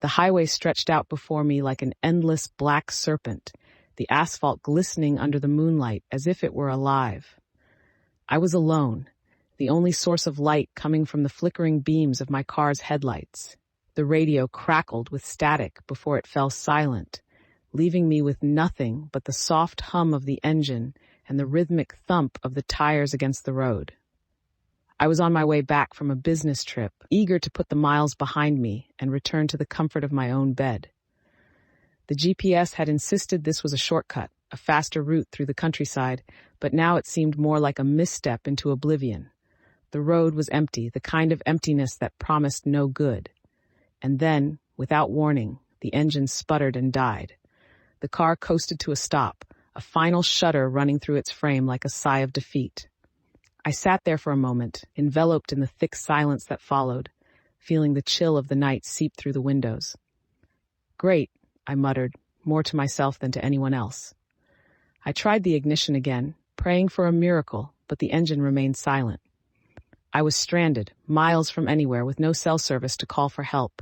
The highway stretched out before me like an endless black serpent, the asphalt glistening under the moonlight as if it were alive. I was alone, the only source of light coming from the flickering beams of my car's headlights. The radio crackled with static before it fell silent, leaving me with nothing but the soft hum of the engine and the rhythmic thump of the tires against the road. I was on my way back from a business trip, eager to put the miles behind me and return to the comfort of my own bed. The GPS had insisted this was a shortcut, a faster route through the countryside, but now it seemed more like a misstep into oblivion. The road was empty, the kind of emptiness that promised no good. And then, without warning, the engine sputtered and died. The car coasted to a stop, a final shudder running through its frame like a sigh of defeat. I sat there for a moment, enveloped in the thick silence that followed, feeling the chill of the night seep through the windows. "Great," I muttered, more to myself than to anyone else. I tried the ignition again, praying for a miracle, but the engine remained silent. I was stranded, miles from anywhere, with no cell service to call for help.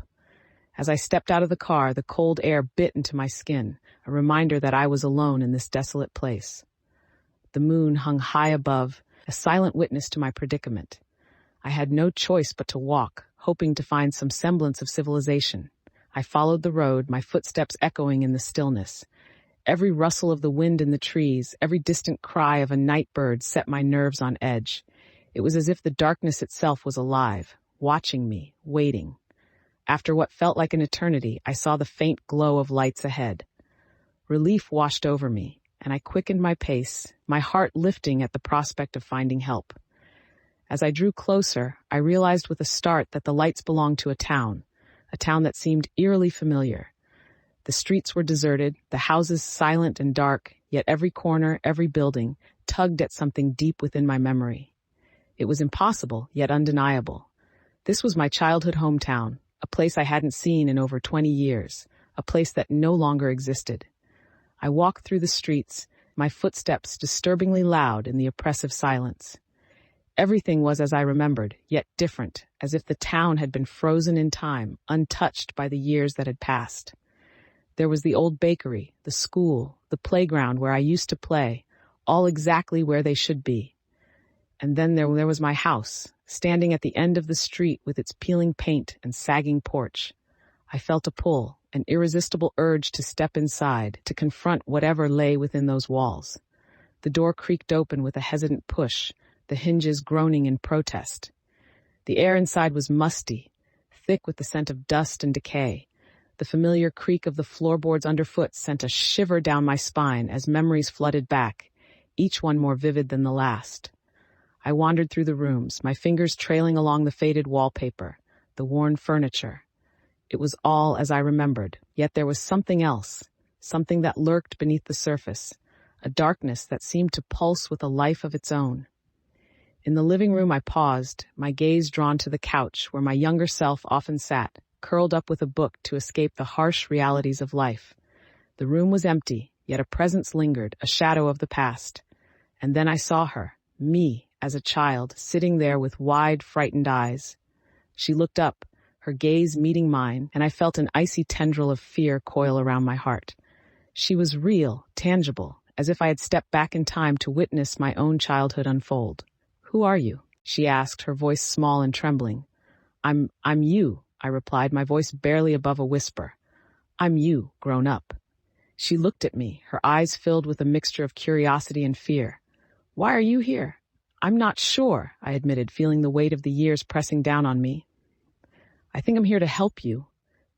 As I stepped out of the car, the cold air bit into my skin, a reminder that I was alone in this desolate place. The moon hung high above, a silent witness to my predicament. I had no choice but to walk, hoping to find some semblance of civilization. I followed the road, my footsteps echoing in the stillness. Every rustle of the wind in the trees, every distant cry of a night bird set my nerves on edge. It was as if the darkness itself was alive, watching me, waiting. After what felt like an eternity, I saw the faint glow of lights ahead. Relief washed over me, and I quickened my pace, my heart lifting at the prospect of finding help. As I drew closer, I realized with a start that the lights belonged to a town that seemed eerily familiar. The streets were deserted, the houses silent and dark, yet every corner, every building, tugged at something deep within my memory. It was impossible, yet undeniable. This was my childhood hometown, a place I hadn't seen in over 20 years, a place that no longer existed. I walked through the streets, my footsteps disturbingly loud in the oppressive silence. Everything was as I remembered, yet different, as if the town had been frozen in time, untouched by the years that had passed. There was the old bakery, the school, the playground where I used to play, all exactly where they should be. And then there was my house, standing at the end of the street with its peeling paint and sagging porch. I felt a pull, an irresistible urge to step inside, to confront whatever lay within those walls. The door creaked open with a hesitant push, the hinges groaning in protest. The air inside was musty, thick with the scent of dust and decay. The familiar creak of the floorboards underfoot sent a shiver down my spine as memories flooded back, each one more vivid than the last. I wandered through the rooms, my fingers trailing along the faded wallpaper, the worn furniture. It was all as I remembered, yet there was something else, something that lurked beneath the surface, a darkness that seemed to pulse with a life of its own. In the living room I paused, my gaze drawn to the couch where my younger self often sat, curled up with a book to escape the harsh realities of life. The room was empty, yet a presence lingered, a shadow of the past. And then I saw her, me, as a child, sitting there with wide, frightened eyes. She looked up, her gaze meeting mine, and I felt an icy tendril of fear coil around my heart. She was real, tangible, as if I had stepped back in time to witness my own childhood unfold. "Who are you?" she asked, her voice small and trembling. I'm you," I replied, my voice barely above a whisper. "I'm you, grown up." She looked at me, her eyes filled with a mixture of curiosity and fear. "Why are you here?" "I'm not sure," I admitted, feeling the weight of the years pressing down on me. "I think I'm here to help you,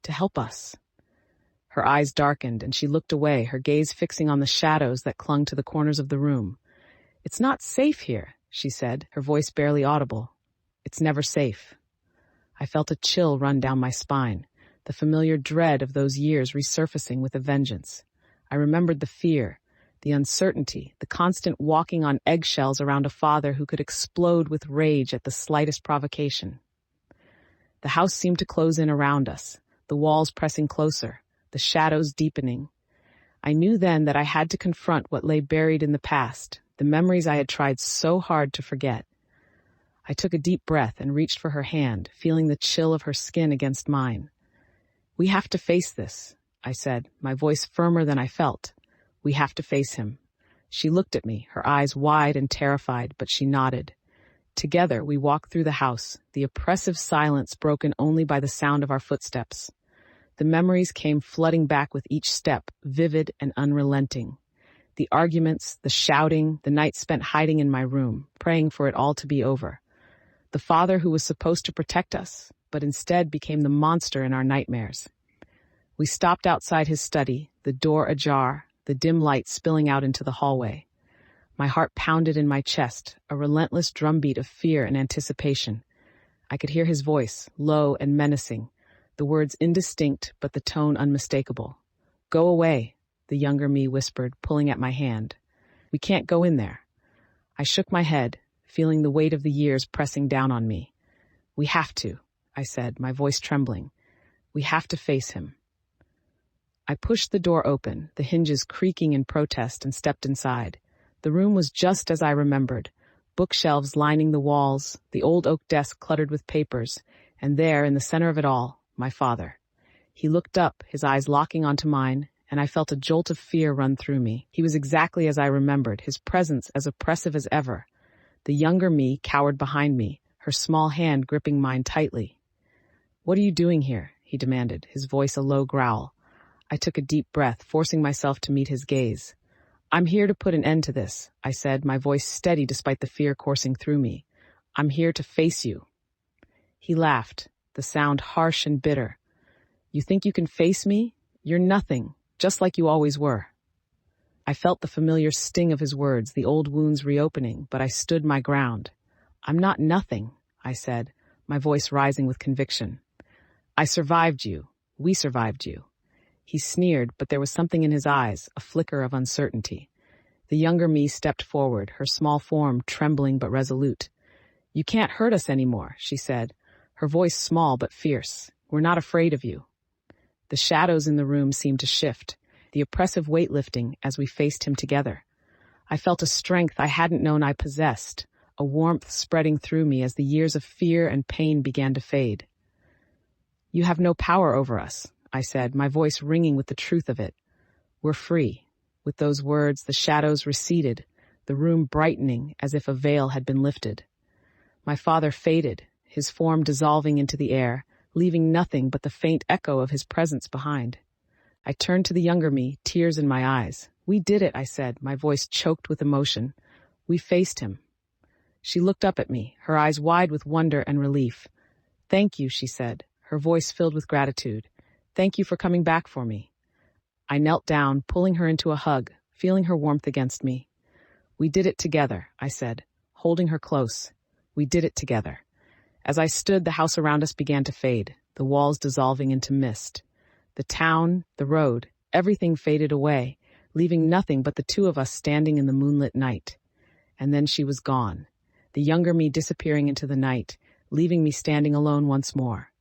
to help us." Her eyes darkened, and she looked away, her gaze fixing on the shadows that clung to the corners of the room. "It's not safe here," she said, her voice barely audible. "It's never safe." I felt a chill run down my spine, the familiar dread of those years resurfacing with a vengeance. I remembered the fear, the uncertainty, the constant walking on eggshells around a father who could explode with rage at the slightest provocation. The house seemed to close in around us, the walls pressing closer, the shadows deepening. I knew then that I had to confront what lay buried in the past, the memories I had tried so hard to forget. I took a deep breath and reached for her hand, feeling the chill of her skin against mine. "We have to face this," I said, my voice firmer than I felt. "We have to face him." She looked at me, her eyes wide and terrified, but she nodded. Together, we walked through the house, the oppressive silence broken only by the sound of our footsteps. The memories came flooding back with each step, vivid and unrelenting. The arguments, the shouting, the night spent hiding in my room, praying for it all to be over. The father who was supposed to protect us, but instead became the monster in our nightmares. We stopped outside his study, the door ajar, the dim light spilling out into the hallway. My heart pounded in my chest, a relentless drumbeat of fear and anticipation. I could hear his voice, low and menacing, the words indistinct but the tone unmistakable. "Go away," the younger me whispered, pulling at my hand. "We can't go in there." I shook my head, feeling the weight of the years pressing down on me. "We have to," I said, my voice trembling. "We have to face him." I pushed the door open, the hinges creaking in protest, and stepped inside. The room was just as I remembered, bookshelves lining the walls, the old oak desk cluttered with papers, and there, in the center of it all, my father. He looked up, his eyes locking onto mine, and I felt a jolt of fear run through me. He was exactly as I remembered, his presence as oppressive as ever. The younger me cowered behind me, her small hand gripping mine tightly. "What are you doing here?" he demanded, his voice a low growl. I took a deep breath, forcing myself to meet his gaze. "I'm here to put an end to this," I said, my voice steady despite the fear coursing through me. "I'm here to face you." He laughed, the sound harsh and bitter. "You think you can face me? You're nothing, just like you always were." I felt the familiar sting of his words, the old wounds reopening, but I stood my ground. "I'm not nothing," I said, my voice rising with conviction. "I survived you. We survived you." He sneered, but there was something in his eyes, a flicker of uncertainty. The younger me stepped forward, her small form trembling but resolute. "You can't hurt us anymore," she said, her voice small but fierce. "We're not afraid of you." The shadows in the room seemed to shift, the oppressive weight lifting as we faced him together. I felt a strength I hadn't known I possessed, a warmth spreading through me as the years of fear and pain began to fade. "You have no power over us," I said, my voice ringing with the truth of it. "We're free." With those words, the shadows receded, the room brightening as if a veil had been lifted. My father faded, his form dissolving into the air, leaving nothing but the faint echo of his presence behind. I turned to the younger me, tears in my eyes. "We did it," I said, my voice choked with emotion. "We faced him." She looked up at me, her eyes wide with wonder and relief. "Thank you," she said, her voice filled with gratitude. "Thank you for coming back for me." I knelt down, pulling her into a hug, feeling her warmth against me. "We did it together," I said, holding her close. "We did it together." As I stood, the house around us began to fade, the walls dissolving into mist. The town, the road, everything faded away, leaving nothing but the two of us standing in the moonlit night. And then she was gone, the younger me disappearing into the night, leaving me standing alone once more.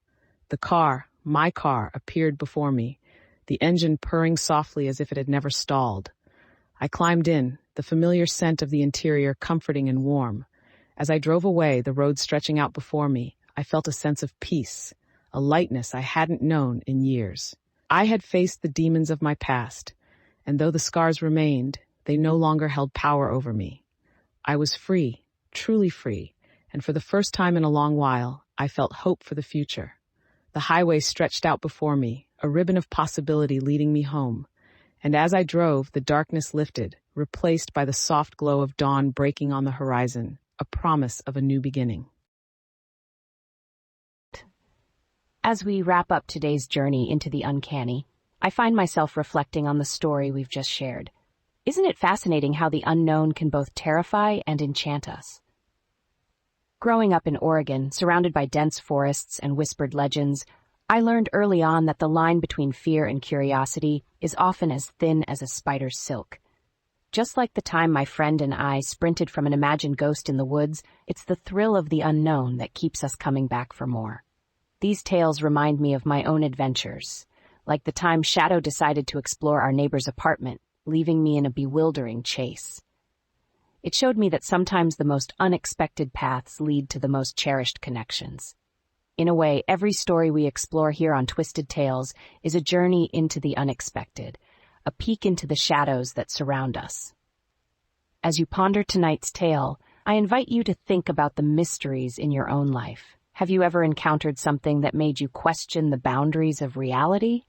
The car, my car, appeared before me, the engine purring softly as if it had never stalled. I climbed in, the familiar scent of the interior comforting and warm. As I drove away, the road stretching out before me, I felt a sense of peace, a lightness I hadn't known in years. I had faced the demons of my past, and though the scars remained, they no longer held power over me. I was free, truly free, and for the first time in a long while, I felt hope for the future. The highway stretched out before me, a ribbon of possibility leading me home. And as I drove, the darkness lifted, replaced by the soft glow of dawn breaking on the horizon, a promise of a new beginning. As we wrap up today's journey into the uncanny, I find myself reflecting on the story we've just shared. Isn't it fascinating how the unknown can both terrify and enchant us? Growing up in Oregon, surrounded by dense forests and whispered legends, I learned early on that the line between fear and curiosity is often as thin as a spider's silk. Just like the time my friend and I sprinted from an imagined ghost in the woods, it's the thrill of the unknown that keeps us coming back for more. These tales remind me of my own adventures, like the time Shadow decided to explore our neighbor's apartment, leaving me in a bewildering chase. It showed me that sometimes the most unexpected paths lead to the most cherished connections. In a way, every story we explore here on Twisted Tales is a journey into the unexpected, a peek into the shadows that surround us. As you ponder tonight's tale, I invite you to think about the mysteries in your own life. Have you ever encountered something that made you question the boundaries of reality?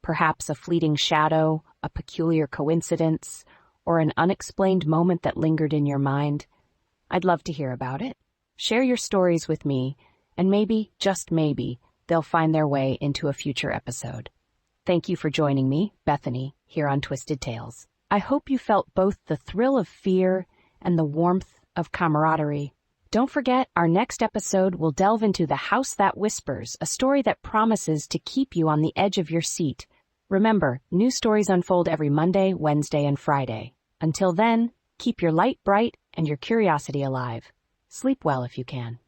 Perhaps a fleeting shadow, a peculiar coincidence, or an unexplained moment that lingered in your mind? I'd love to hear about it. Share your stories with me, and maybe, just maybe, they'll find their way into a future episode. Thank you for joining me, Bethany, here on Twisted Tales. I hope you felt both the thrill of fear and the warmth of camaraderie. Don't forget, our next episode will delve into The House That Whispers, a story that promises to keep you on the edge of your seat. Remember, new stories unfold every Monday, Wednesday, and Friday. Until then, keep your light bright and your curiosity alive. Sleep well if you can.